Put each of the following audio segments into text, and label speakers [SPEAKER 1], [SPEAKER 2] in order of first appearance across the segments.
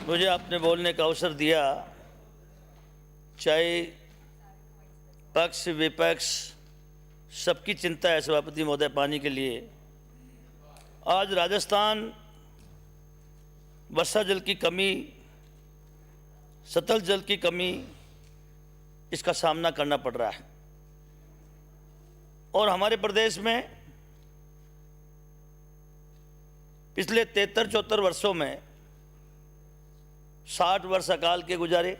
[SPEAKER 1] मुझे आपने बोलने का अवसर दिया। चाहे पक्ष विपक्ष सबकी चिंता है सभापति महोदय पानी के लिए। आज राजस्थान वर्षा जल की कमी, सतल जल की कमी, इसका सामना करना पड़ रहा है। और हमारे प्रदेश में पिछले 73-74 वर्षों में 60 वर्ष अकाल के गुजारे।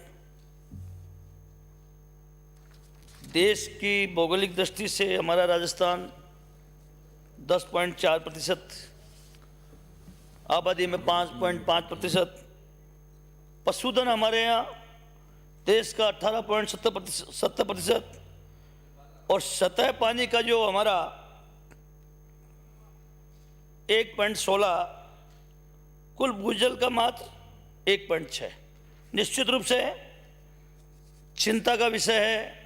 [SPEAKER 1] देश की भौगोलिक दृष्टि से हमारा राजस्थान 10.4%, आबादी में 5.5%, पशुधन हमारे यहाँ देश का 18.70%, और सतह पानी का जो हमारा 1.16, कुल भूजल का मात्र 1.6। निश्चित रूप से चिंता का विषय है।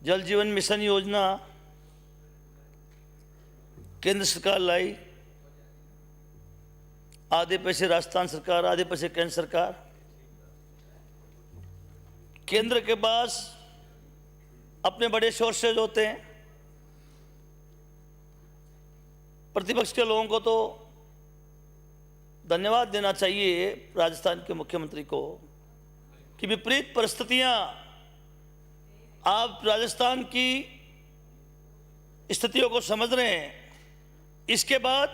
[SPEAKER 1] जल जीवन मिशन योजना केंद्र सरकार लाई, आधे पैसे राजस्थान सरकार, आधे पैसे केंद्र सरकार। केंद्र के पास अपने बड़े सोर्सेज होते हैं। प्रतिपक्ष के लोगों को तो धन्यवाद देना चाहिए राजस्थान के मुख्यमंत्री को कि विपरीत परिस्थितियां, आप राजस्थान की स्थितियों को समझ रहे हैं। इसके बाद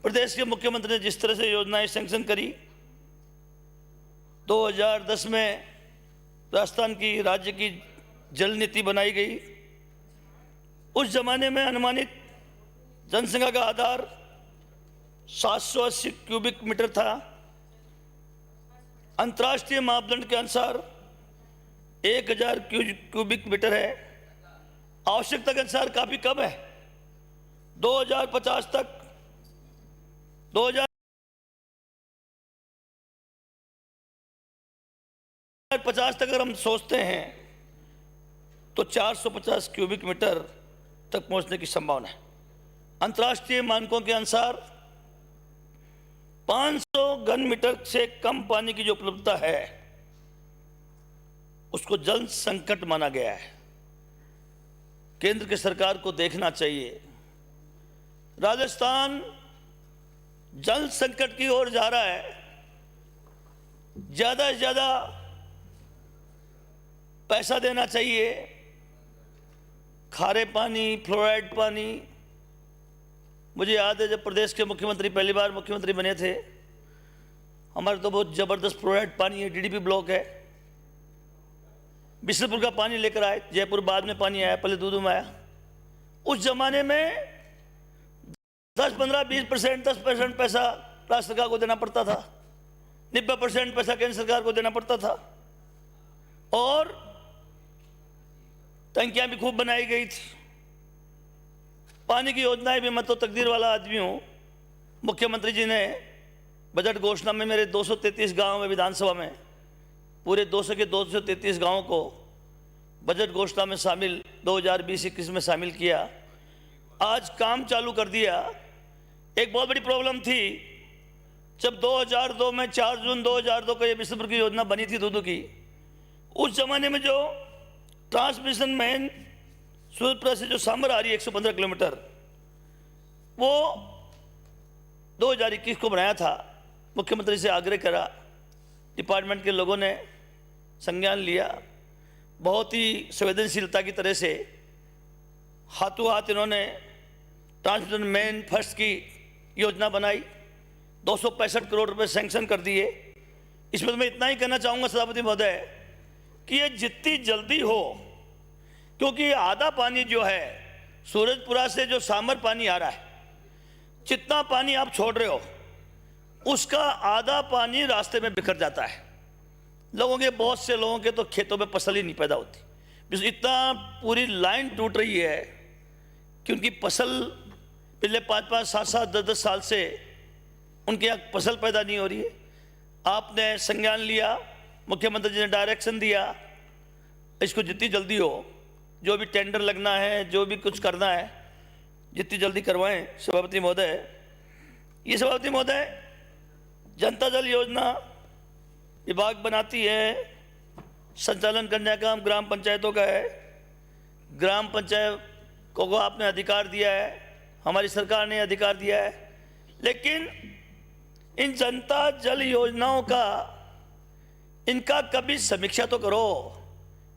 [SPEAKER 1] प्रदेश के मुख्यमंत्री ने जिस तरह से योजनाएं सैंक्शन करी, 2010 में राजस्थान की राज्य की जल नीति बनाई गई। उस जमाने में अनुमानित जनसंख्या का आधार 780 क्यूबिक मीटर था। अंतर्राष्ट्रीय मापदंड के अनुसार 1000 क्यूबिक मीटर है। आवश्यकता के अनुसार काफी कम है। 2050 तक 2050 तक अगर हम सोचते हैं तो 450 क्यूबिक मीटर तक पहुंचने की संभावना है। अंतर्राष्ट्रीय मानकों के अनुसार 500 घन मीटर से कम पानी की जो उपलब्धता है उसको जल संकट माना गया है। केंद्र की सरकार को देखना चाहिए, राजस्थान जल संकट की ओर जा रहा है। ज्यादा से ज्यादा पैसा देना चाहिए। खारे पानी, फ्लोराइड पानी। मुझे याद है जब प्रदेश के मुख्यमंत्री पहली बार मुख्यमंत्री बने थे, हमारे तो बहुत जबरदस्त फ्लोराइड पानी है, डीडीपी ब्लॉक है। बिशनपुर का पानी लेकर आए, जयपुर बाद में पानी आया, पहले दूध में आया। उस जमाने में 10-15-20%, 10% पैसा राज्य सरकार को देना पड़ता था, 90% पैसा केंद्र सरकार को देना पड़ता था। और टंकियां भी खूब बनाई गई थी। पानी की योजनाएं भी, मैं तो तकदीर वाला आदमी हूं। मुख्यमंत्री जी ने बजट घोषणा में मेरे 233 गांव में, विधानसभा में पूरे 200 के 233 गांवों को बजट घोषणा में शामिल 2020-21 में शामिल किया। आज काम चालू कर दिया। एक बहुत बड़ी प्रॉब्लम थी जब 2002 में 4 जून 2002 को ये बिशनपुर की योजना बनी थी दूध की। उस जमाने में जो ट्रांसमिशन मेन सूरजपुरा से जो सामर आ रही है 115 किलोमीटर, वो 2021 को बनाया था। मुख्यमंत्री से आग्रह करा, डिपार्टमेंट के लोगों ने संज्ञान लिया। बहुत ही संवेदनशीलता की तरह से हाथों हाथ इन्होंने ट्रांसमिशन मेन फर्स्ट की योजना बनाई। 265 करोड़ रुपए सैंक्शन कर दिए। इसमें तो मैं इतना ही कहना चाहूँगा सभापति महोदय कि ये जितनी जल्दी हो, क्योंकि आधा पानी जो है सूरजपुरा से जो सामर पानी आ रहा है, जितना पानी आप छोड़ रहे हो उसका आधा पानी रास्ते में बिखर जाता है। लोगों के, बहुत से लोगों के तो खेतों में फसल ही नहीं पैदा होती। इतना पूरी लाइन टूट रही है कि उनकी फसल पिछले 5-5, 7-7, 10-10 साल से उनके यहाँ फसल पैदा नहीं हो रही है। आपने संज्ञान लिया, मुख्यमंत्री जी ने डायरेक्शन दिया, इसको जितनी जल्दी हो, जो भी टेंडर लगना है, जो भी कुछ करना है, जितनी जल्दी करवाएं सभापति महोदय। ये सभापति महोदय जनता जल योजना विभाग बनाती है, संचालन करने का काम ग्राम पंचायतों का है। ग्राम पंचायत को आपने अधिकार दिया है, हमारी सरकार ने अधिकार दिया है, लेकिन इन जनता जल योजनाओं का इनका कभी समीक्षा तो करो।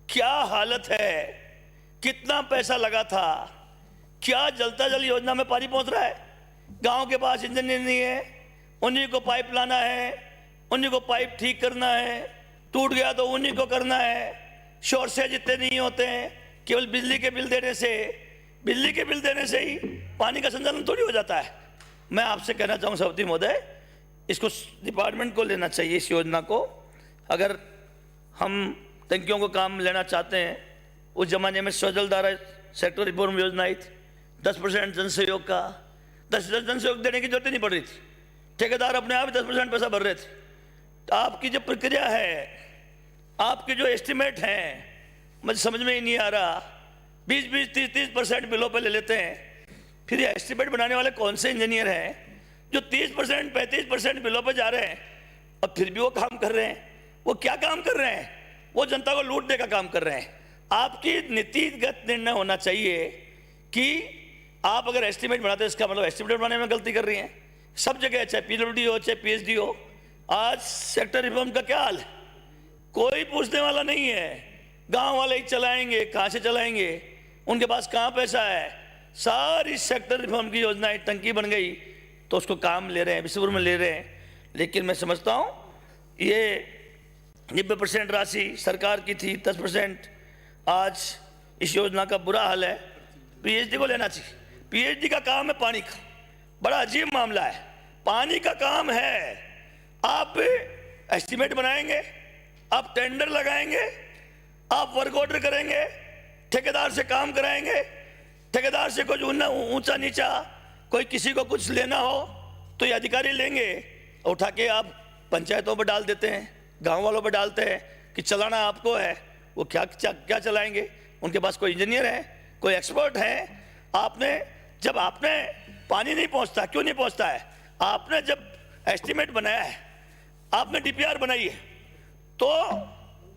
[SPEAKER 1] क्या हालत है, कितना पैसा लगा था, क्या जनता जल योजना में पानी पहुंच रहा है? गांव के पास इंजीनियर नहीं है, उन्हीं को पाइप लाना है, उन्हीं को पाइप ठीक करना है, टूट गया तो उन्हीं को करना है। शॉर्ट से जितने नहीं होते हैं, केवल बिजली के बिल देने से ही पानी का संचालन थोड़ी हो जाता है। मैं आपसे कहना चाहूँ सभापति महोदय, इसको डिपार्टमेंट को लेना चाहिए इस योजना को। अगर हम टंकियों को काम लेना चाहते हैं, उस जमाने में स्वजल द्वारा सेक्टर रिफॉर्म योजना आई थी, 10% जन सहयोग का, 10% जन सहयोग देने की जरूरत नहीं पड़ रही थी, ठेकेदार अपने आप 10% पैसा भर रहे थे। तो आपकी जो प्रक्रिया है, आपके जो एस्टिमेट हैं, मुझे समझ में ही नहीं आ रहा। 20-20, 30-30% बिलों पे ले लेते हैं। फिर ये एस्टिमेट बनाने वाले कौन से इंजीनियर हैं जो 30%, 35% बिलों पे जा रहे हैं और फिर भी वो काम कर रहे हैं? वो क्या काम कर रहे हैं? वो जनता को लूटने का काम कर रहे हैं। आपकी नीतिगत निर्णय होना चाहिए कि आप अगर एस्टिमेट बनाते हैं, इसका मतलब एस्टिमेट बनाने में गलती कर रही हैं। सब जगह, चाहे PWD हो चाहे PhD हो, आज सेक्टर रिफॉर्म का क्या हाल है? कोई पूछने वाला नहीं है। गांव वाले ही चलाएंगे, कहाँ से चलाएंगे, उनके पास कहाँ पैसा है? सारी सेक्टर रिफॉर्म की योजनाएं टंकी बन गई तो उसको काम ले रहे हैं, विश्वभर में ले रहे हैं। लेकिन मैं समझता हूँ ये 90% राशि सरकार की थी, 10% आज इस योजना का बुरा हाल है। PhD को लेना चाहिए। PhD का काम है पानी का, बड़ा अजीब मामला है। पानी का काम है, आप एस्टिमेट बनाएंगे, आप टेंडर लगाएंगे, आप वर्क ऑर्डर करेंगे, ठेकेदार से काम कराएंगे। ठेकेदार से कुछ ऊंचा नीचा कोई किसी को कुछ लेना हो तो ये अधिकारी लेंगे, उठा के आप पंचायतों पर डाल देते हैं, गांव वालों पर डालते हैं कि चलाना आपको है। वो क्या चलाएंगे? उनके पास कोई इंजीनियर है, कोई एक्सपर्ट है? जब आपने पानी नहीं पहुंचता, क्यों नहीं पहुंचता है? आपने जब एस्टिमेट बनाया है, आपने DPR बनाई है, तो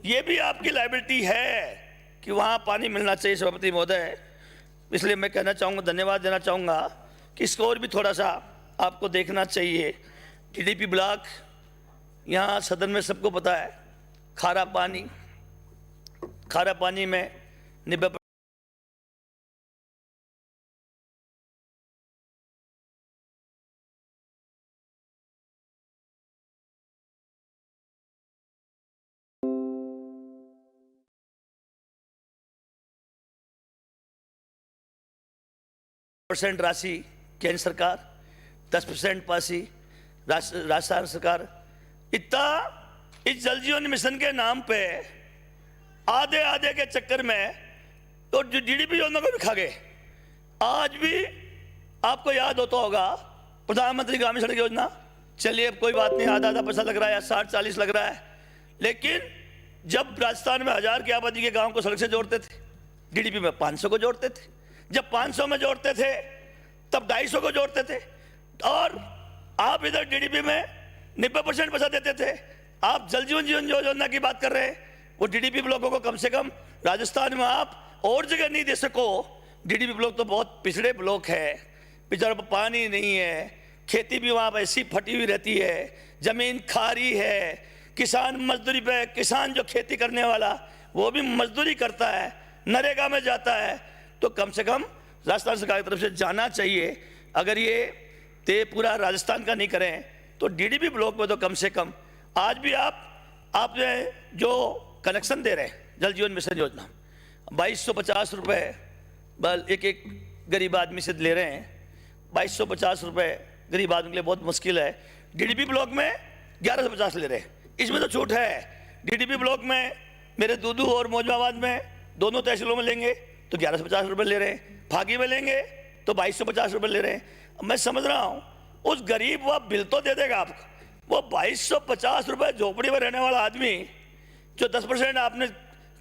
[SPEAKER 1] ये भी आपकी लायबिलिटी है कि वहाँ पानी मिलना चाहिए सभापति महोदय। इसलिए मैं कहना चाहूँगा, धन्यवाद देना चाहूँगा कि इसको और भी थोड़ा सा आपको देखना चाहिए। TDP ब्लॉक, यहाँ सदन में सबको पता है, खारा पानी में 90% राशि केंद्र सरकार, 10% राशि राजस्थान सरकार। इतना इस जल जीवन मिशन के नाम पे आधे के चक्कर में तो DDP योजना को भी खा गए। आज भी आपको याद होता होगा प्रधानमंत्री ग्रामीण सड़क योजना, चलिए अब कोई बात नहीं, आधा पैसा लग रहा है या 60-40 लग रहा है, लेकिन जब राजस्थान में 1000 की आबादी के गांव को सड़क से जोड़ते थे, DDP में 500 को जोड़ते थे। जब 500 में जोड़ते थे तब 250 को जोड़ते थे, और आप इधर DDP में 90% पैसा देते थे। आप जल जीवन योजना की बात कर रहे हैं, वो DDP ब्लॉकों को कम से कम राजस्थान में आप और जगह नहीं दे सको। DDP ब्लॉक तो बहुत पिछड़े ब्लॉक है, बेचारों पर पानी नहीं है, खेती भी वहाँ पर ऐसी फटी हुई रहती है, जमीन खारी है, किसान मजदूरी पे, किसान जो खेती करने वाला वो भी मजदूरी करता है, नरेगा में जाता है। तो कम से कम राजस्थान सरकार की तरफ से जाना चाहिए। अगर ये तय पूरा राजस्थान का नहीं करें तो DDP ब्लॉक में तो कम से कम आज भी आपने जो कनेक्शन दे रहे हैं जल जीवन मिशन योजना, 2250 रुपये बल एक गरीब आदमी से ले रहे हैं। 2250 रुपये गरीब आदमी के लिए बहुत मुश्किल है। DDP ब्लॉक में 1150 ले रहे हैं, इसमें तो छूट है। DDP ब्लॉक में मेरे दूदू और मौजमाबाद में दोनों तहसीलों में लेंगे तो 1150 रुपये ले रहे हैं, फागी में लेंगे तो 2250 रुपये ले रहे हैं। मैं समझ रहा हूँ उस गरीब वह बिल तो दे देगा आपको, वो 2250 रुपये झोपड़ी में रहने वाला आदमी जो 10% आपने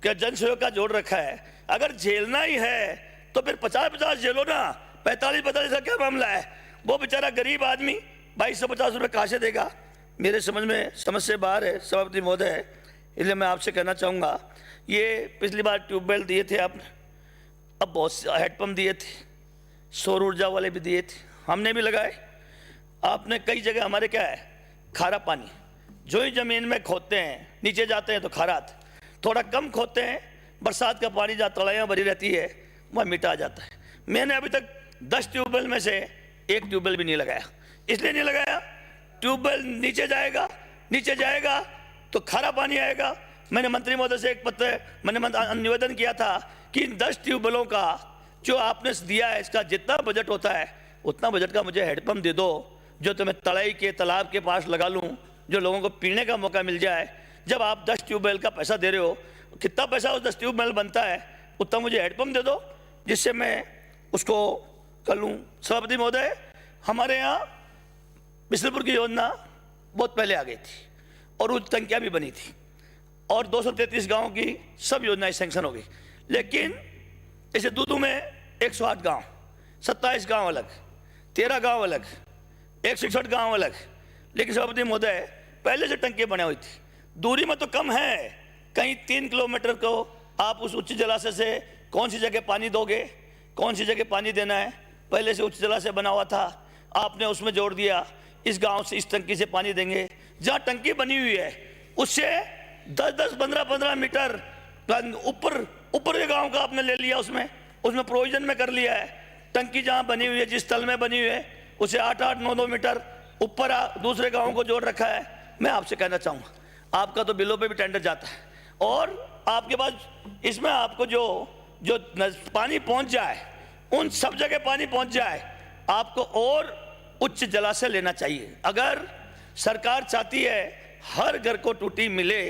[SPEAKER 1] जन सहयोग का जोड़ रखा है, अगर झेलना ही है तो फिर 50-50 झेलो ना, 45-45 का क्या मामला है? वो बेचारा गरीब आदमी 2250 रुपये कहाँ से देगा? मेरे समझ में समझ से बाहर है सभापति महोदय, इसलिए मैं आपसे कहना चाहूँगा, ये पिछली बार ट्यूबवेल दिए थे आपने, अब बहुत से हैंडपम्प दिए थे, सौर ऊर्जा वाले भी दिए थे, हमने भी लगाए। आपने कई जगह हमारे क्या है, खारा पानी जो ही ज़मीन में खोदते हैं नीचे जाते हैं तो खारा आता है, थोड़ा कम खोदते हैं बरसात का पानी जहाँ तलाइयाँ भरी रहती है वह मीठा आ जाता है। मैंने अभी तक 10 ट्यूबवेल में से एक ट्यूबवेल भी नहीं लगाया, इसलिए नहीं लगाया, ट्यूबवेल नीचे जाएगा तो खारा पानी आएगा। मैंने मंत्री महोदय से एक पत्र मैंने निवेदन किया था कि 10 ट्यूबवेलों का जो आपने दिया है इसका जितना बजट होता है उतना बजट का मुझे हैंडपम्प दे दो, जो तो मैं तलाई के तालाब के पास लगा लूँ, जो लोगों को पीने का मौका मिल जाए। जब आप 10 ट्यूबवेल का पैसा दे रहे हो, कितना पैसा उस 10 ट्यूबवेल बनता है उतना मुझे हैंडपम्प दे दो, जिससे मैं उसको कर लूँ। सभापति महोदय, हमारे यहाँ बिसलपुर की योजना बहुत पहले आ गई थी और उस टंकियाँ भी बनी थी और 233 गाँव की सब योजनाएं सैंक्शन हो गई, लेकिन इसे दूदू में 108 गाँव, 27 गाँव अलग, 13 गाँव अलग, 161 गाँव अलग, लेकिन सभापति महोदय पहले से टंकी बने हुई थी, दूरी में तो कम है, कहीं 3 किलोमीटर को आप उस उच्च जलाशय से कौन सी जगह पानी दोगे, कौन सी जगह पानी देना है, पहले से उच्च जलाशय बना हुआ था, आपने उसमें जोड़ दिया इस गांव से इस टंकी से पानी देंगे। जहां टंकी बनी हुई है उससे 10-10, 15-15 मीटर ऊपर के गांव का आपने ले लिया, उसमें प्रोविजन में कर लिया है। टंकी जहां बनी हुई है, जिस तल में बनी हुई है उसे 8-8, 9-9 मीटर ऊपर दूसरे गाँव को जोड़ रखा है। मैं आपसे कहना चाहूँगा, आपका तो बिलों पे भी टेंडर जाता है और आपके पास इसमें आपको जो पानी पहुंच जाए, उन सब जगह पानी पहुंच जाए, आपको और उच्च जलाशय लेना चाहिए। अगर सरकार चाहती है हर घर को टूटी मिले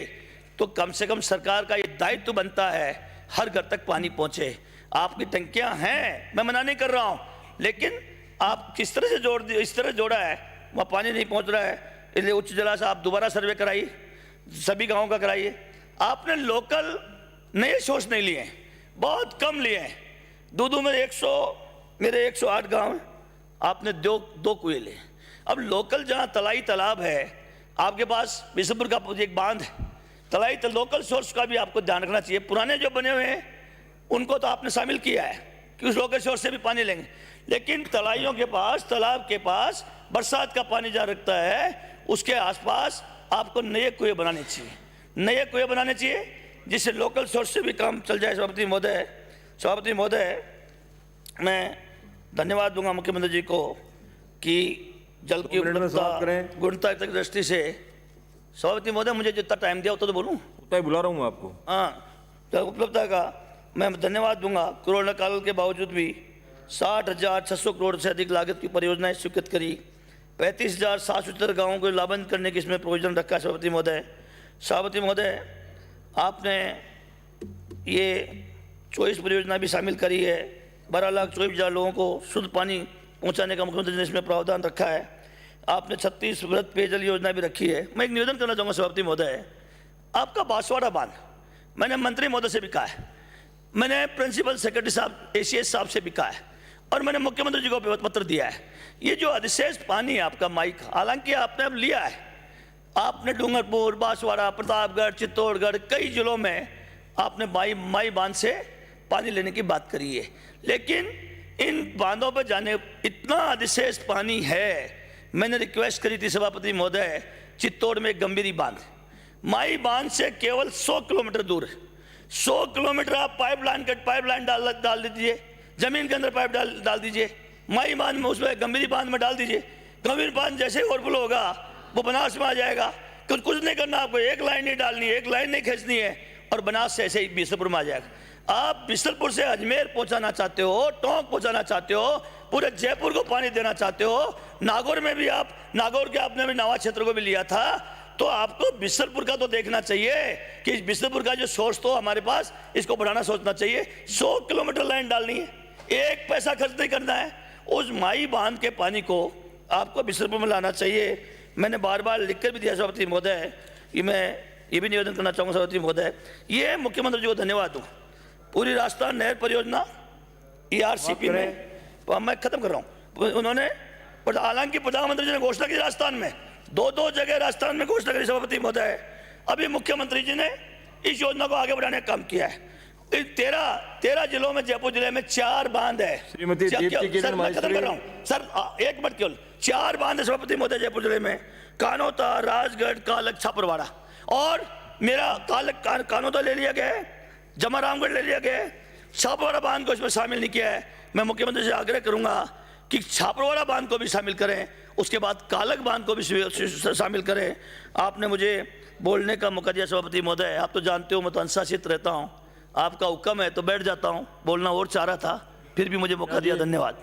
[SPEAKER 1] तो कम से कम सरकार का ये दायित्व बनता है हर घर तक पानी पहुंचे। आपकी टंकियां हैं, मैं मना नहीं कर रहा हूं, लेकिन आप किस तरह से इस तरह जोड़ा है वहाँ पानी नहीं पहुंच रहा है, इसलिए उच्च जलाशय आप दोबारा सर्वे कराइए, सभी गाँवों का कराइए। आपने लोकल नए सोर्स नहीं लिए हैं, बहुत कम लिए हैं। दूदू में मेरे 108 गांव हैं, आपने दो कुएं लिए। अब लोकल जहां तलाई तालाब है, आपके पास बिशनपुर का एक बांध है, लोकल सोर्स का भी आपको ध्यान रखना चाहिए। पुराने जो बने हुए हैं उनको तो आपने शामिल किया है कि उस लोकल सोर्स से भी पानी लेंगे, लेकिन तलाइयों के पास, तालाब के पास बरसात का पानी जहाँ रखता है उसके आसपास आपको नए कुएं बनाने चाहिए, जिससे लोकल सोर्स से भी काम चल जाए। सभापति महोदय, मैं धन्यवाद दूंगा मुख्यमंत्री जी को कि जल की गुणवत्ता की दृष्टि से। सभापति महोदय, मुझे जितना टाइम दिया उतना तो बोलूँ,
[SPEAKER 2] उतना ही बुला रहा हूँ आपको।
[SPEAKER 1] हाँ, जल उपलब्धता का मैं धन्यवाद दूंगा। कोरोना काल के बावजूद भी 60,600 करोड़ से अधिक लागत की परियोजनाएं स्वीकृत करी, 35,770 गाँवों को लाभान्वित करने की इसमें प्रोविजन रखा है। सभापति महोदय, आपने ये 24 परियोजना भी शामिल करी है, 12,24,000 लोगों को शुद्ध पानी पहुंचाने का मुख्यमंत्री ने इसमें प्रावधान रखा है। आपने 36 वृहद पेयजल योजना भी रखी है। मैं एक निवेदन करना चाहूँगा सभापति महोदय, आपका बांसवाड़ा बांध मैंने मंत्री महोदय से भी कहा है, मैंने प्रिंसिपल सेक्रेटरी साहब ACS साहब से भी कहा है और मैंने मुख्यमंत्री जी को पत्र दिया है। ये जो अधिशेष पानी है आपका माइक, हालांकि आपने अब लिया है, आपने डूंगरपुर, बांसवाड़ा, प्रतापगढ़, चित्तौड़गढ़ कई जिलों में आपने माई बांध से पानी लेने की बात करी है, लेकिन इन बांधों पर जाने इतना अधिशेष पानी है। मैंने रिक्वेस्ट करी थी सभापति महोदय, चित्तौड़ में एक गंभीरी बांध, माई बांध से केवल 100 किलोमीटर दूर है, 100 किलोमीटर आप पाइपलाइन डाल दीजिए, जमीन के अंदर पाइप डाल दीजिए, माई बांध में, उसमें गंभीरी बांध में डाल दीजिए। गंभीर बांध जैसे ही ओवरफ्लो होगा वो बनास में आ जाएगा। कुछ नहीं करना, आपको एक लाइन नहीं डालनी है, एक लाइन नहीं खींचनी है और बनास से ऐसे ही बिसलपुर में आ जाएगा। आप बिसलपुर से अजमेर पहुंचाना चाहते हो, टोंक पहुंचाना चाहते हो, पूरे जयपुर को पानी देना चाहते हो, नागौर में भी नागौर के आपने भी नावा क्षेत्र को भी लिया था, तो आपको बिसलपुर का तो देखना चाहिए कि बिसलपुर का जो सोर्स तो हमारे पास, इसको बढ़ाना सोचना चाहिए। 100 किलोमीटर लाइन डालनी है, एक पैसा खर्च नहीं करना है, उस माई बांध के पानी को आपको बिसलपुर में लाना चाहिए। मैंने बार बार लिखकर भी दिया सभापति महोदय, कि मैं ये भी निवेदन करना चाहूँगा सभापति महोदय, ये मुख्यमंत्री जी को धन्यवाद दूँ। पूरी राजस्थान नहर परियोजना ERCP में, मैं खत्म कर रहा हूँ, उन्होंने, हालांकि प्रधानमंत्री जी ने घोषणा की राजस्थान में दो जगह राजस्थान में घोषणा करी सभापति महोदय। अभी मुख्यमंत्री जी ने इस योजना को आगे बढ़ाने का काम किया है। 13 जिलों में, जयपुर जिले में 4 बांध है।
[SPEAKER 2] श्रीमती दीप्ति किरण माहेश्वरी।
[SPEAKER 1] सर एक मिनट केवल, 4 बांध है सभापति महोदय जयपुर जिले में, कानोता, राजगढ़, कालक, छापरवाड़ा। और मेरा कानोता ले लिया गया है, जमारामगढ़ ले लिया गया है, छापरवाड़ा बांध को इसमें शामिल नहीं किया है। मैं मुख्यमंत्री से आग्रह करूंगा कि छापरवाड़ा बांध को भी शामिल करें, उसके बाद कालक बांध को भी शामिल करें। आपने मुझे बोलने का मौका दिया सभापति महोदय। आप तो जानते हो मैं तो अनुशासित रहता हूं, आपका हुक्म है तो बैठ जाता हूं, बोलना और चाह रहा था, फिर भी मुझे मौका दिया, धन्यवाद।